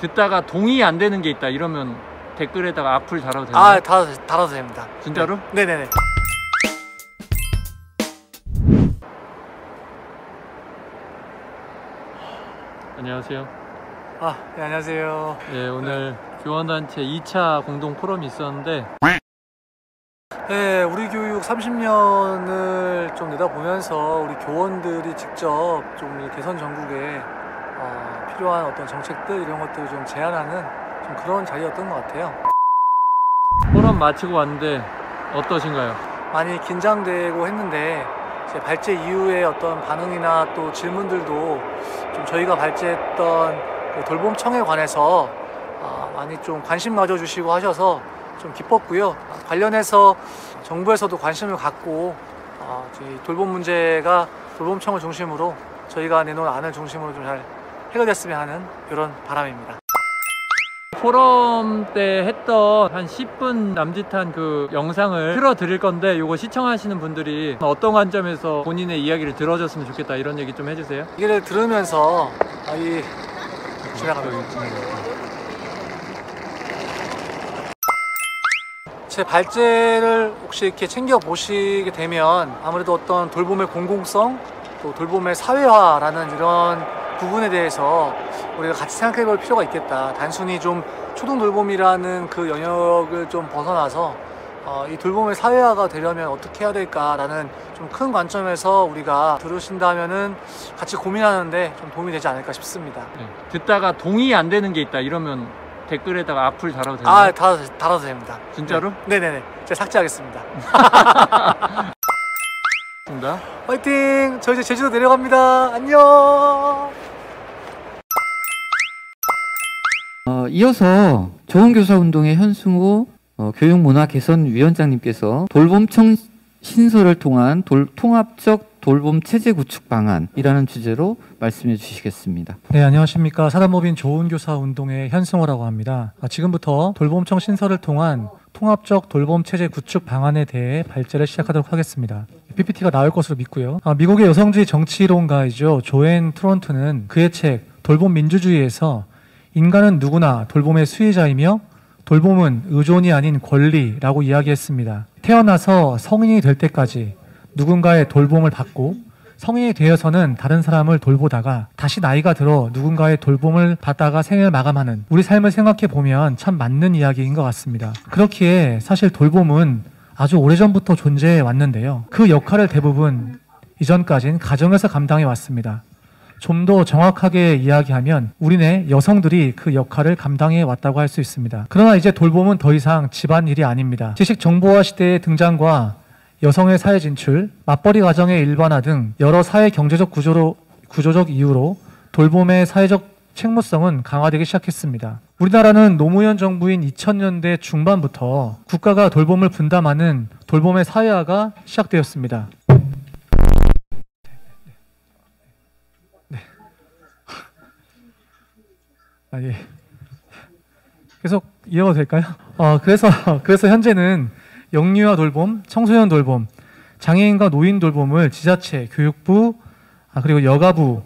듣다가 동의 안 되는 게 있다 이러면 댓글에다가 악플 달아도 되나요? 아, 달아도 됩니다. 진짜로? 네. 네네네. 안녕하세요. 네, 안녕하세요. 네, 오늘 교원단체 2차 공동 포럼이 있었는데 네, 우리 교육 30년을 좀 내다보면서 우리 교원들이 직접 좀 이 개선 전국에 필요한 어떤 정책들 이런 것들을 좀 제안하는 좀 그런 자리였던 것 같아요. 포럼 마치고 왔는데 어떠신가요? 많이 긴장되고 했는데 이제 발제 이후에 어떤 반응이나 또 질문들도 좀 저희가 발제했던 그 돌봄청에 관해서 많이 좀 관심 가져주시고 하셔서 좀 기뻤고요. 관련해서 정부에서도 관심을 갖고 돌봄 문제가 돌봄청을 중심으로 저희가 내놓은 안을 중심으로 좀 잘 해결됐으면 하는 이런 바람입니다. 포럼 때 했던 한 10분 남짓한 그 영상을 틀어드릴 건데 이거 시청하시는 분들이 어떤 관점에서 본인의 이야기를 들어줬으면 좋겠다 이런 얘기 좀 해주세요. 얘기를 들으면서 지나갑니다. 제 발제를 혹시 이렇게 챙겨 보시게 되면 아무래도 어떤 돌봄의 공공성 또 돌봄의 사회화라는 이런 부분에 대해서 우리가 같이 생각해 볼 필요가 있겠다. 단순히 좀 초등 돌봄이라는 그 영역을 좀 벗어나서 이 돌봄의 사회화가 되려면 어떻게 해야 될까라는 좀 큰 관점에서 우리가 들으신다면은 같이 고민하는데 좀 도움이 되지 않을까 싶습니다. 네. 듣다가 동의 안 되는 게 있다 이러면 댓글에다가 악플 달아도 되나요? 달아도 됩니다. 진짜로? 네네네. 제가 삭제하겠습니다. 화이팅! 저 이제 제주도 내려갑니다. 안녕! 이어서 좋은교사운동의 현승호 교육문화개선위원장님께서 돌봄청 신설을 통한 통합적 돌봄체제 구축 방안이라는 주제로 말씀해 주시겠습니다. 네, 안녕하십니까. 사단법인 좋은교사운동의 현승호라고 합니다. 지금부터 돌봄청 신설을 통한 통합적 돌봄체제 구축 방안에 대해 발제를 시작하도록 하겠습니다. PPT가 나올 것으로 믿고요. 미국의 여성주의 정치론가이죠. 조앤 트론트는 그의 책 돌봄 민주주의에서 인간은 누구나 돌봄의 수혜자이며 돌봄은 의존이 아닌 권리라고 이야기했습니다. 태어나서 성인이 될 때까지 누군가의 돌봄을 받고 성인이 되어서는 다른 사람을 돌보다가 다시 나이가 들어 누군가의 돌봄을 받다가 생을 마감하는 우리 삶을 생각해 보면 참 맞는 이야기인 것 같습니다. 그렇기에 사실 돌봄은 아주 오래전부터 존재해 왔는데요. 그 역할을 대부분 이전까지는 가정에서 감당해 왔습니다. 좀 더 정확하게 이야기하면 우리네 여성들이 그 역할을 감당해 왔다고 할 수 있습니다. 그러나 이제 돌봄은 더 이상 집안일이 아닙니다. 지식 정보화 시대의 등장과 여성의 사회 진출, 맞벌이 가정의 일반화 등 여러 사회 경제적 구조적 이유로 돌봄의 사회적 책무성은 강화되기 시작했습니다. 우리나라는 노무현 정부인 2000년대 중반부터 국가가 돌봄을 분담하는 돌봄의 사회화가 시작되었습니다. 예. 계속 이어가도 될까요? 그래서 현재는 영유아 돌봄, 청소년 돌봄, 장애인과 노인 돌봄을 지자체, 교육부, 그리고 여가부,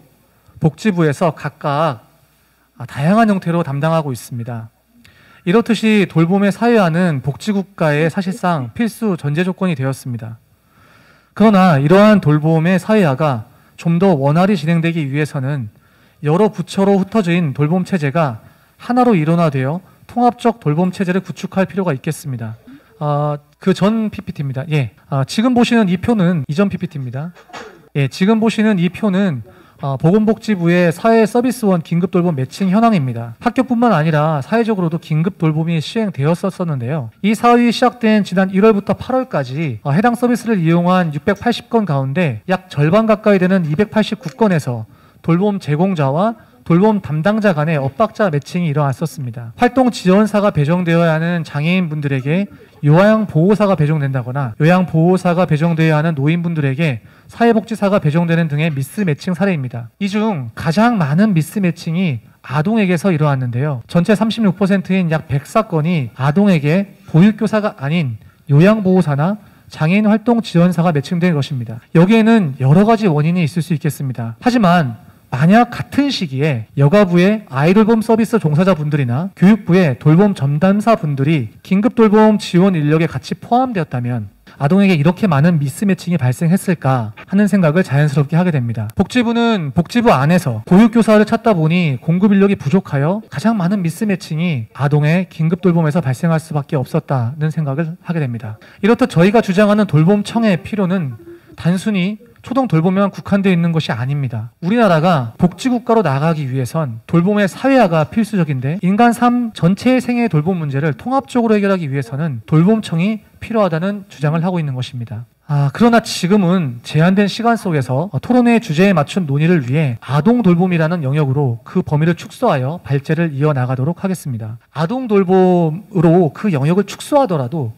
복지부에서 각각 다양한 형태로 담당하고 있습니다. 이렇듯이 돌봄의 사회화는 복지국가의 사실상 필수 전제 조건이 되었습니다. 그러나 이러한 돌봄의 사회화가 좀 더 원활히 진행되기 위해서는 여러 부처로 흩어진 돌봄 체제가 하나로 일원화되어 통합적 돌봄 체제를 구축할 필요가 있겠습니다. 그 전 PPT입니다. 예. 지금 보시는 이 표는 이전 PPT입니다. 예. 지금 보시는 이 표는 보건복지부의 사회서비스원 긴급돌봄 매칭 현황입니다. 학교뿐만 아니라 사회적으로도 긴급돌봄이 시행되었었는데요. 이 사업이 시작된 지난 1월부터 8월까지 해당 서비스를 이용한 680건 가운데 약 절반 가까이 되는 289건에서 돌봄 제공자와 돌봄 담당자 간의 엇박자 매칭이 일어났었습니다. 활동 지원사가 배정되어야 하는 장애인분들에게 요양보호사가 배정된다거나 요양보호사가 배정되어야 하는 노인분들에게 사회복지사가 배정되는 등의 미스매칭 사례입니다. 이 중 가장 많은 미스매칭이 아동에게서 일어났는데요. 전체 36%인 약 104건이 아동에게 보육교사가 아닌 요양보호사나 장애인 활동 지원사가 매칭된 것입니다. 여기에는 여러 가지 원인이 있을 수 있겠습니다. 하지만 만약 같은 시기에 여가부의 아이돌봄 서비스 종사자분들이나 교육부의 돌봄 전담사분들이 긴급 돌봄 지원 인력에 같이 포함되었다면 아동에게 이렇게 많은 미스매칭이 발생했을까 하는 생각을 자연스럽게 하게 됩니다. 복지부는 복지부 안에서 보육교사를 찾다 보니 공급 인력이 부족하여 가장 많은 미스매칭이 아동의 긴급 돌봄에서 발생할 수밖에 없었다는 생각을 하게 됩니다. 이렇듯 저희가 주장하는 돌봄청의 필요는 단순히 초동 돌봄에만 국한되어 있는 것이 아닙니다. 우리나라가 복지국가로 나아가기 위해선 돌봄의 사회화가 필수적인데 인간 삶 전체의 생애의 돌봄 문제를 통합적으로 해결하기 위해서는 돌봄청이 필요하다는 주장을 하고 있는 것입니다. 그러나 지금은 제한된 시간 속에서 토론회의 주제에 맞춘 논의를 위해 아동 돌봄이라는 영역으로 그 범위를 축소하여 발제를 이어나가도록 하겠습니다. 아동 돌봄으로 그 영역을 축소하더라도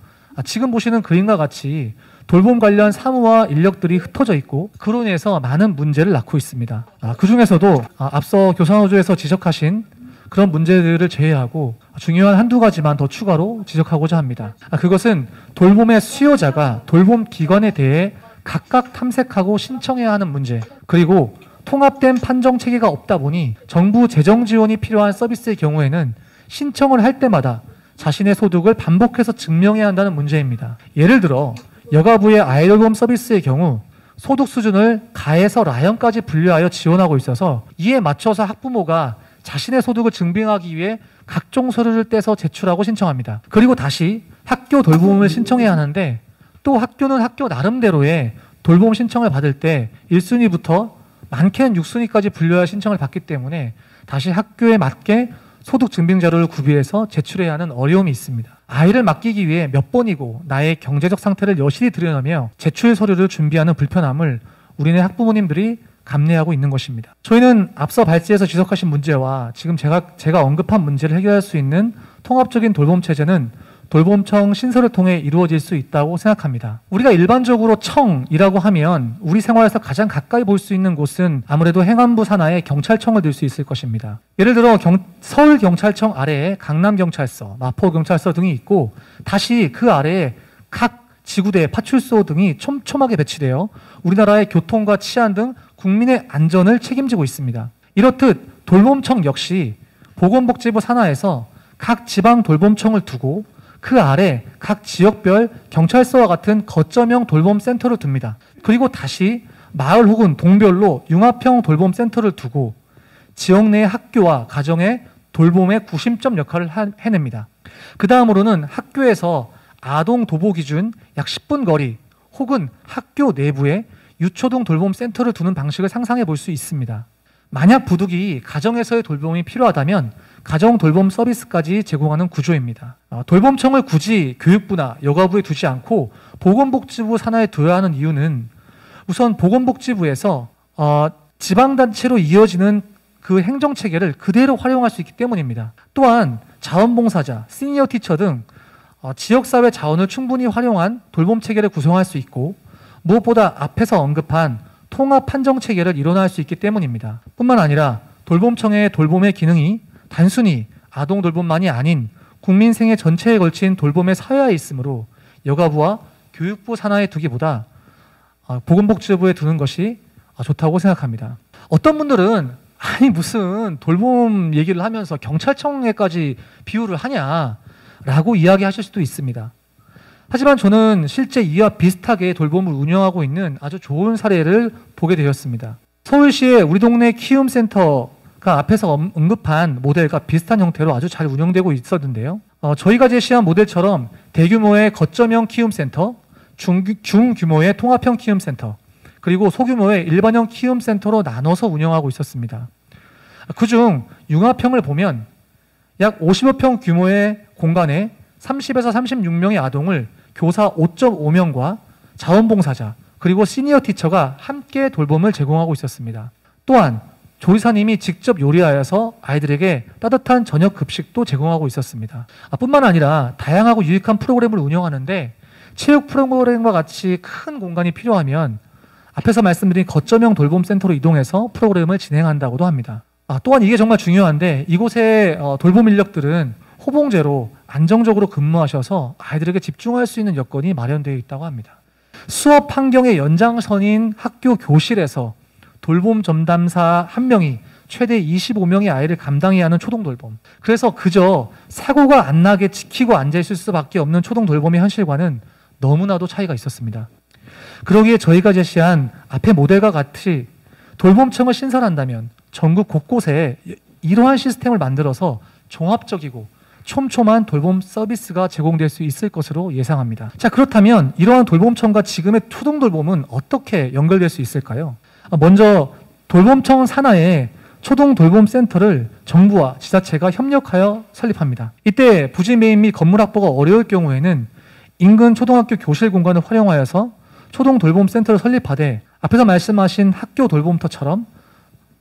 지금 보시는 그림과 같이 돌봄 관련 사무와 인력들이 흩어져 있고 그로 인해서 많은 문제를 낳고 있습니다. 그 중에서도 앞서 교사노조에서 지적하신 그런 문제들을 제외하고 중요한 한두 가지만 더 추가로 지적하고자 합니다. 그것은 돌봄의 수요자가 돌봄 기관에 대해 각각 탐색하고 신청해야 하는 문제, 그리고 통합된 판정 체계가 없다 보니 정부 재정 지원이 필요한 서비스의 경우에는 신청을 할 때마다 자신의 소득을 반복해서 증명해야 한다는 문제입니다. 예를 들어 여가부의 아이돌봄 서비스의 경우 소득 수준을 가에서 라연까지 분류하여 지원하고 있어서 이에 맞춰서 학부모가 자신의 소득을 증빙하기 위해 각종 서류를 떼서 제출하고 신청합니다. 그리고 다시 학교 돌봄을 신청해야 하는데 또 학교는 학교 나름대로의 돌봄 신청을 받을 때 1순위부터 많게는 6순위까지 분류하여 신청을 받기 때문에 다시 학교에 맞게 소득 증빙 자료를 구비해서 제출해야 하는 어려움이 있습니다. 아이를 맡기기 위해 몇 번이고 나의 경제적 상태를 여실히 드러내며 제출 서류를 준비하는 불편함을 우리네 학부모님들이 감내하고 있는 것입니다. 저희는 앞서 발제에서 지적하신 문제와 지금 제가 언급한 문제를 해결할 수 있는 통합적인 돌봄 체제는 돌봄청 신설을 통해 이루어질 수 있다고 생각합니다. 우리가 일반적으로 청이라고 하면 우리 생활에서 가장 가까이 볼 수 있는 곳은 아무래도 행안부 산하의 경찰청을 들 수 있을 것입니다. 예를 들어 서울경찰청 아래에 강남경찰서, 마포경찰서 등이 있고 다시 그 아래에 각 지구대, 파출소 등이 촘촘하게 배치되어 우리나라의 교통과 치안 등 국민의 안전을 책임지고 있습니다. 이렇듯 돌봄청 역시 보건복지부 산하에서 각 지방 돌봄청을 두고 그 아래 각 지역별 경찰서와 같은 거점형 돌봄센터를 둡니다. 그리고 다시 마을 혹은 동별로 융합형 돌봄센터를 두고 지역 내 학교와 가정의 돌봄의 구심점 역할을 해냅니다. 그 다음으로는 학교에서 아동 도보 기준 약 10분 거리 혹은 학교 내부에 유초동 돌봄센터를 두는 방식을 상상해 볼 수 있습니다. 만약 부득이 가정에서의 돌봄이 필요하다면 가정 돌봄 서비스까지 제공하는 구조입니다. 돌봄청을 굳이 교육부나 여가부에 두지 않고 보건복지부 산하에 둬야 하는 이유는 우선 보건복지부에서 지방단체로 이어지는 그 행정체계를 그대로 활용할 수 있기 때문입니다. 또한 자원봉사자, 시니어 티처 등 지역사회 자원을 충분히 활용한 돌봄체계를 구성할 수 있고 무엇보다 앞에서 언급한 통합 판정체계를 이뤄낼 수 있기 때문입니다. 뿐만 아니라 돌봄청의 돌봄의 기능이 단순히 아동 돌봄만이 아닌 국민 생애 전체에 걸친 돌봄의 사회화에 있으므로 여가부와 교육부 산하에 두기보다 보건복지부에 두는 것이 좋다고 생각합니다. 어떤 분들은 아니 무슨 돌봄 얘기를 하면서 경찰청에까지 비유를 하냐라고 이야기하실 수도 있습니다. 하지만 저는 실제 이와 비슷하게 돌봄을 운영하고 있는 아주 좋은 사례를 보게 되었습니다. 서울시의 우리 동네 키움센터가 앞에서 언급한 모델과 비슷한 형태로 아주 잘 운영되고 있었는데요. 저희가 제시한 모델처럼 대규모의 거점형 키움센터, 중규모의 통합형 키움센터, 그리고 소규모의 일반형 키움센터로 나눠서 운영하고 있었습니다. 그중 융합형을 보면 약 50여 평 규모의 공간에 30에서 36명의 아동을 교사 5.5명과 자원봉사자 그리고 시니어 티처가 함께 돌봄을 제공하고 있었습니다. 또한 조리사님이 직접 요리하여서 아이들에게 따뜻한 저녁 급식도 제공하고 있었습니다. 뿐만 아니라 다양하고 유익한 프로그램을 운영하는데 체육 프로그램과 같이 큰 공간이 필요하면 앞에서 말씀드린 거점형 돌봄센터로 이동해서 프로그램을 진행한다고도 합니다. 또한 이게 정말 중요한데 이곳의 돌봄 인력들은 호봉제로 안정적으로 근무하셔서 아이들에게 집중할 수 있는 여건이 마련되어 있다고 합니다. 수업 환경의 연장선인 학교 교실에서 돌봄 전담사 1명이 최대 25명의 아이를 감당해야 하는 초동 돌봄. 그래서 그저 사고가 안 나게 지키고 앉아있을 수밖에 없는 초동 돌봄의 현실과는 너무나도 차이가 있었습니다. 그러기에 저희가 제시한 앞의 모델과 같이 돌봄청을 신설한다면 전국 곳곳에 이러한 시스템을 만들어서 종합적이고 촘촘한 돌봄 서비스가 제공될 수 있을 것으로 예상합니다. 자, 그렇다면 이러한 돌봄청과 지금의 초동 돌봄은 어떻게 연결될 수 있을까요? 먼저 돌봄청 산하에 초동 돌봄 센터를 정부와 지자체가 협력하여 설립합니다. 이때 부지 매입 및 건물 확보가 어려울 경우에는 인근 초등학교 교실 공간을 활용하여서 초동 돌봄 센터를 설립하되 앞에서 말씀하신 학교 돌봄터처럼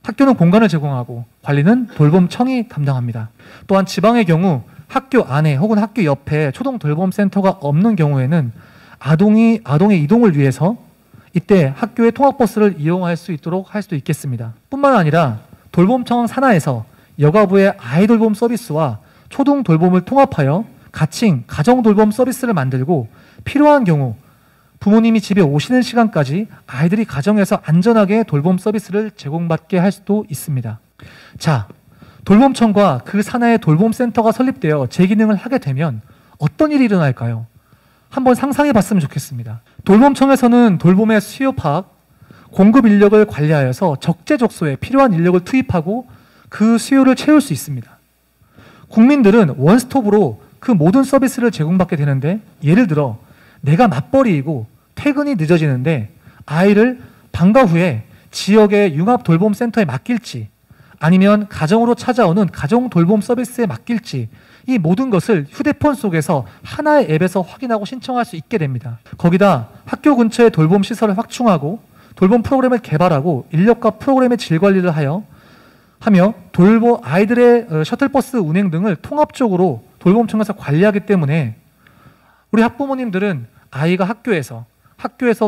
학교는 공간을 제공하고 관리는 돌봄청이 담당합니다. 또한 지방의 경우 학교 안에 혹은 학교 옆에 초동 돌봄 센터가 없는 경우에는 아동의 이동을 위해서 이때 학교의 통학버스를 이용할 수 있도록 할 수도 있겠습니다. 뿐만 아니라 돌봄청 산하에서 여가부의 아이 돌봄 서비스와 초동 돌봄을 통합하여 가칭 가정 돌봄 서비스를 만들고 필요한 경우 부모님이 집에 오시는 시간까지 아이들이 가정에서 안전하게 돌봄 서비스를 제공받게 할 수도 있습니다. 자, 돌봄청과 그 산하의 돌봄센터가 설립되어 재기능을 하게 되면 어떤 일이 일어날까요? 한번 상상해 봤으면 좋겠습니다. 돌봄청에서는 돌봄의 수요 파악, 공급 인력을 관리하여서 적재적소에 필요한 인력을 투입하고 그 수요를 채울 수 있습니다. 국민들은 원스톱으로 그 모든 서비스를 제공받게 되는데, 예를 들어 내가 맞벌이이고 퇴근이 늦어지는데 아이를 방과 후에 지역의 융합 돌봄 센터에 맡길지 아니면 가정으로 찾아오는 가정 돌봄 서비스에 맡길지, 이 모든 것을 휴대폰 속에서 하나의 앱에서 확인하고 신청할 수 있게 됩니다. 거기다 학교 근처에 돌봄 시설을 확충하고 돌봄 프로그램을 개발하고 인력과 프로그램의 질 관리를 하며 돌봄 아이들의 셔틀버스 운행 등을 통합적으로 돌봄청에서 관리하기 때문에 우리 학부모님들은 아이가 학교에서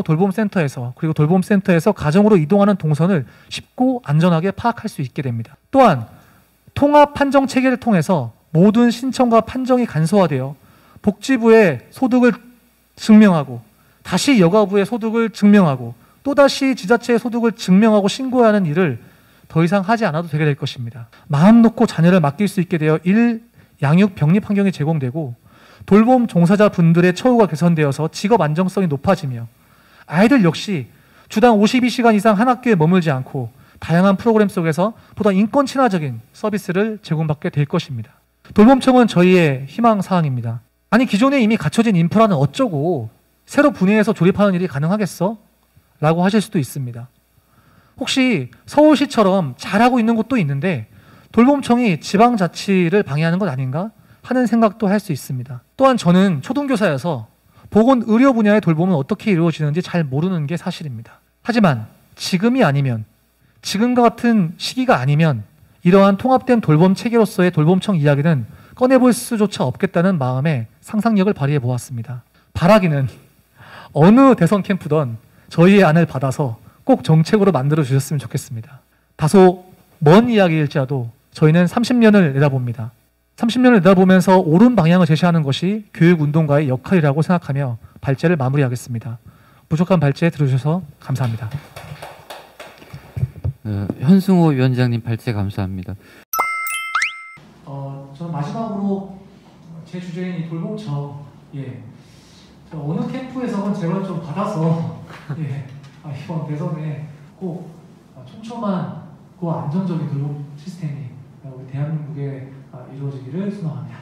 돌봄센터에서 그리고 돌봄센터에서 가정으로 이동하는 동선을 쉽고 안전하게 파악할 수 있게 됩니다. 또한 통합 판정 체계를 통해서 모든 신청과 판정이 간소화되어 복지부의 소득을 증명하고 다시 여가부의 소득을 증명하고 또다시 지자체의 소득을 증명하고 신고해야 하는 일을 더 이상 하지 않아도 되게 될 것입니다. 마음 놓고 자녀를 맡길 수 있게 되어 양육 병립 환경이 제공되고 돌봄 종사자 분들의 처우가 개선되어서 직업 안정성이 높아지며 아이들 역시 주당 52시간 이상 한 학교에 머물지 않고 다양한 프로그램 속에서 보다 인권 친화적인 서비스를 제공받게 될 것입니다. 돌봄청은 저희의 희망사항입니다. 아니, 기존에 이미 갖춰진 인프라는 어쩌고 새로 분해해서 조립하는 일이 가능하겠어? 라고 하실 수도 있습니다. 혹시 서울시처럼 잘하고 있는 곳도 있는데 돌봄청이 지방자치를 방해하는 것 아닌가 하는 생각도 할 수 있습니다. 또한 저는 초등교사여서 보건의료 분야의 돌봄은 어떻게 이루어지는지 잘 모르는 게 사실입니다. 하지만 지금이 아니면, 지금과 같은 시기가 아니면 이러한 통합된 돌봄 체계로서의 돌봄청 이야기는 꺼내볼 수조차 없겠다는 마음에 상상력을 발휘해 보았습니다. 바라기는 어느 대선 캠프든 저희의 안을 받아서 꼭 정책으로 만들어 주셨으면 좋겠습니다. 다소 먼 이야기일지라도 저희는 30년을 내다봅니다. 30년을 내다보면서 옳은 방향을 제시하는 것이 교육운동가의 역할이라고 생각하며 발제를 마무리하겠습니다. 부족한 발제 들어주셔서 감사합니다. 현승호 위원장님 발제 감사합니다. 저는 마지막으로 제 주제인 이 돌봄청, 어느 캠프에서는 제발 좀 받아서 이번 대선에 꼭 촘촘하고 안정적인 돌봄 시스템이 우리 대한민국에 이루어지기를 소망합니다.